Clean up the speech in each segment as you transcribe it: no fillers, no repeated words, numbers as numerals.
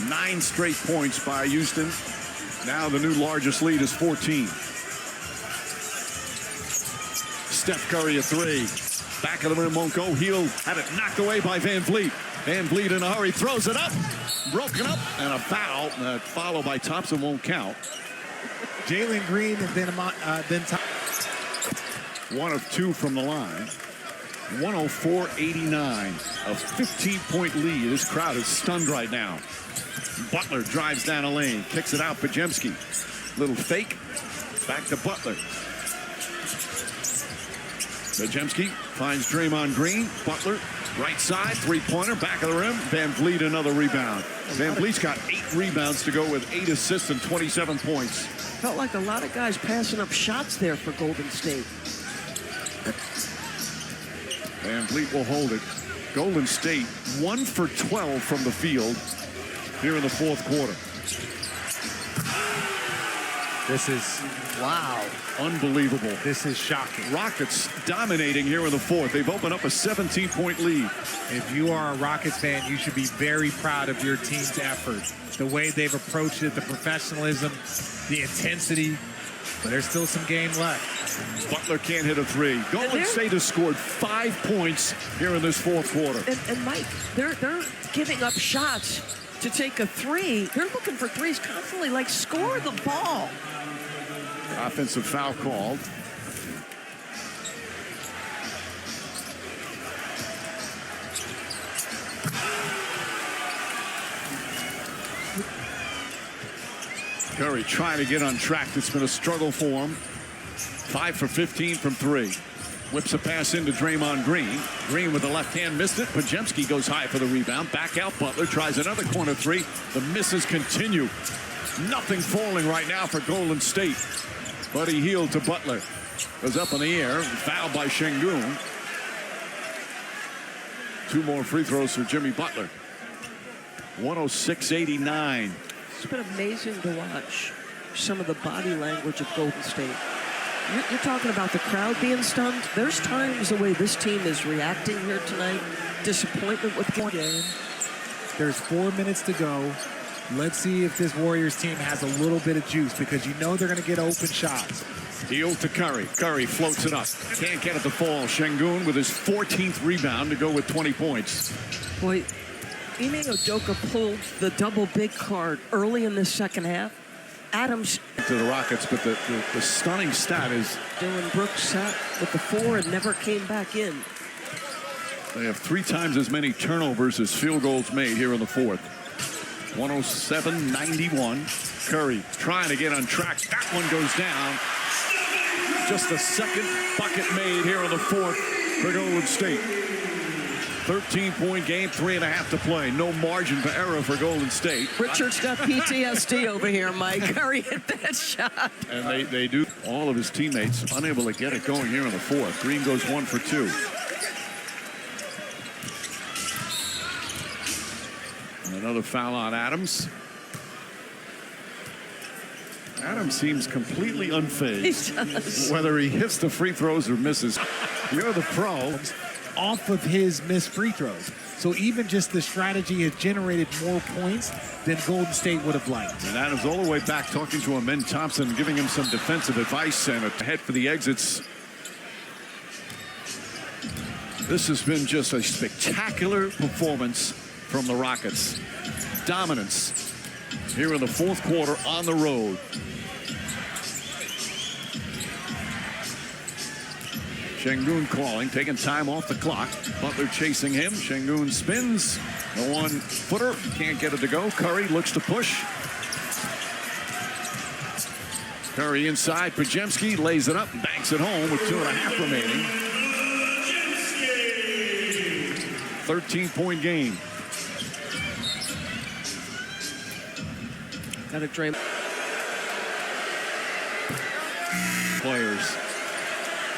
9 straight points by Houston. Now the new largest lead is 14. Steph Curry a 3. Back of the rim won't go. Hield had it knocked away by Van Vliet. Van Vliet in a hurry, throws it up. Broken up, and a foul. Followed by Thompson won't count. Jalen Green and then 1 of 2 from the line. 104-89. A 15-point lead. This crowd is stunned right now. Butler drives down a lane, kicks it out. Podziemski. Little fake. Back to Butler. Podziemski finds Draymond Green. Butler, right side, three-pointer, back of the rim. Van Vliet, another rebound. Van Vliet's got 8 rebounds to go with 8 assists and 27 points. Felt like a lot of guys passing up shots there for Golden State. Van Vliet will hold it. Golden State 1 for 12 from the field here in the fourth quarter. This is, wow, unbelievable. This is shocking. Rockets dominating here in the fourth. They've opened up a 17-point lead. If you are a Rockets fan, you should be very proud of your team's effort. The way they've approached it, the professionalism, the intensity. But there's still some game left. Butler can't hit a 3. Golden State has scored 5 points here in this fourth quarter. And Mike, they're giving up shots to take a 3. They're looking for 3s constantly, like score the ball. Offensive foul called. Curry trying to get on track. It's been a struggle for him. 5 for 15 from 3. Whips a pass into Draymond Green. Green with the left hand missed it. Podziemski goes high for the rebound. Back out Butler. Tries another corner 3. The misses continue. Nothing falling right now for Golden State. Buddy Hield to Butler. Goes up in the air. Fouled by Şengün. 2 more free throws for Jimmy Butler. 106-89. It's been amazing to watch some of the body language of Golden State. You're talking about the crowd being stunned. There's times the way this team is reacting here tonight. Disappointment with the game. There's 4 minutes to go. Let's see if this Warriors team has a little bit of juice, because you know they're going to get open shots. Hield to Curry. Curry floats it up. Can't get it to fall. Şengün with his 14th rebound to go with 20 points. Boy, Ime Udoka pulled the double big card early in the second half. Adams to the Rockets, but the stunning stat is Dillon Brooks sat with the 4 and never came back in. They have 3 times as many turnovers as field goals made here in the fourth. 107-91. Curry trying to get on track. That one goes down. Just the second bucket made here in the fourth for Golden State. 13-point game, 3.5 to play. No margin for error for Golden State. Richard's got PTSD over here, Mike. Curry hit that shot. And they do. All of his teammates unable to get it going here in the fourth. Green goes 1 for 2. And another foul on Adams. Adams seems completely unfazed. He does. Whether he hits the free throws or misses. You're the pro. Off of his missed free throws. So even just the strategy has generated more points than Golden State would have liked. And Adams all the way back talking to Amen Thompson, giving him some defensive advice and a head for the exits. This has been just a spectacular performance from the Rockets. Dominance here in the fourth quarter on the road. Şengün calling, taking time off the clock. Butler chasing him. Şengün spins. The 1-footer. Can't get it to go. Curry looks to push. Curry inside. Podziemski lays it up. Banks it home with 2.5 remaining. 13-point game. Got a dream. Players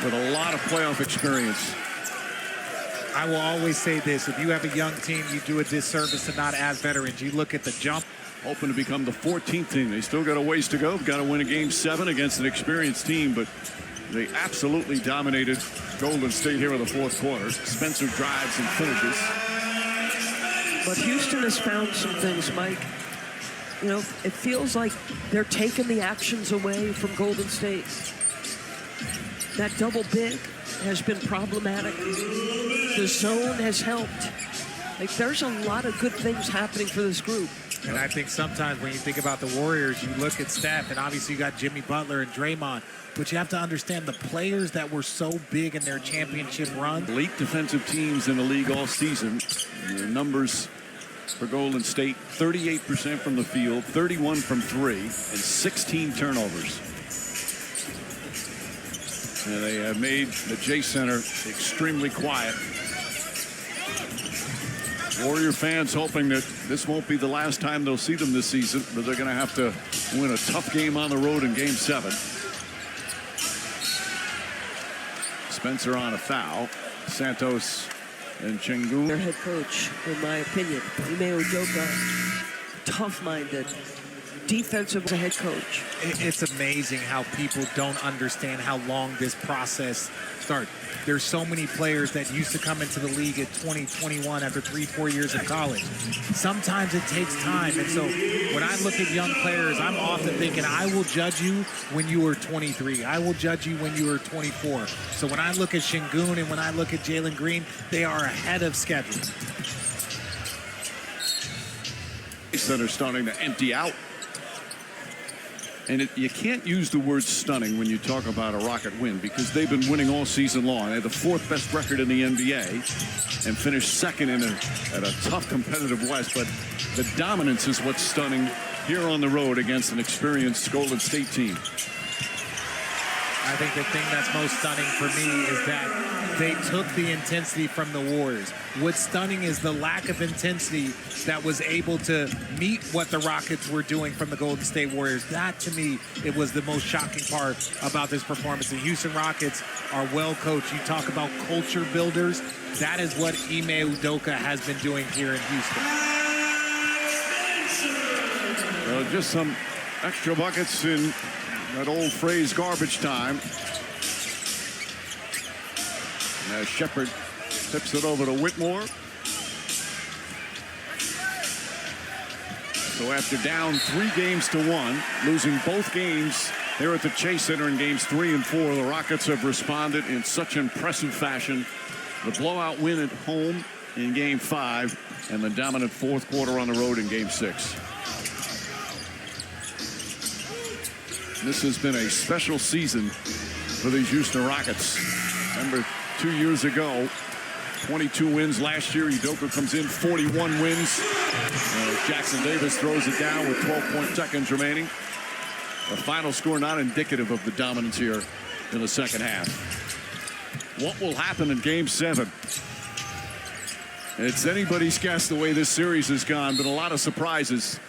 with a lot of playoff experience. I will always say this: if you have a young team, you do a disservice to not as veterans. You look at the jump. Hoping to become the 14th team. They still got a ways to go. Got to win a game 7 against an experienced team, but they absolutely dominated Golden State here in the fourth quarter. Spencer drives and finishes. But Houston has found some things, Mike. You know, it feels like they're taking the actions away from Golden State. That double big has been problematic. The zone has helped. Like, there's a lot of good things happening for this group. And I think sometimes when you think about the Warriors, you look at Steph, and obviously you got Jimmy Butler and Draymond, but you have to understand the players that were so big in their championship run. Elite defensive teams in the league all season. The numbers for Golden State: 38% from the field, 31 from three, and 16 turnovers. And they have made the Chase Center extremely quiet. Warrior fans hoping that this won't be the last time they'll see them this season, but they're going to have to win a tough game on the road in Game 7. Spencer on a foul. Santos and Sengun. Their head coach, in my opinion, Ime Udoka, tough-minded, defensive head coach. It's amazing how people don't understand how long this process starts. There's so many players that used to come into the league at 20, 21 after 3-4 years of college. Sometimes it takes time. And so when I look at young players, I'm often thinking, I will judge you when you were 23. I will judge you when you were 24. So when I look at Sengun and when I look at Jalen Green, they are ahead of schedule. Center starting to empty out. And you can't use the word stunning when you talk about a Rocket win, because they've been winning all season long. They had the 4th best record in the NBA and finished second at a tough competitive West. But the dominance is what's stunning here on the road against an experienced Golden State team. I think the thing that's most stunning for me is that they took the intensity from the Warriors. What's stunning is the lack of intensity that was able to meet what the Rockets were doing from the Golden State Warriors. That, to me, it was the most shocking part about this performance. The Houston Rockets are well coached. You talk about culture builders. That is what Ime Udoka has been doing here in Houston. Well, just some extra buckets in that old phrase, garbage time. As Shepard tips it over to Whitmore. So after down 3-1, losing both games there at the Chase Center in games 3 and 4, the Rockets have responded in such impressive fashion. The blowout win at home in game 5 and the dominant 4th quarter on the road in game 6. This has been a special season for these Houston Rockets. Remember, 2 years ago, 22 wins last year. Udoka comes in, 41 wins. Jackson Davis throws it down with 12 seconds remaining. The final score not indicative of the dominance here in the second half. What will happen in Game 7? It's anybody's guess the way this series has gone, but a lot of surprises.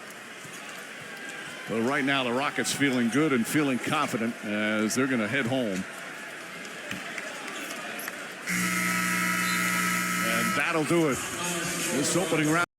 But right now, the Rockets feeling good and feeling confident as they're going to head home. And that'll do it. This opening round.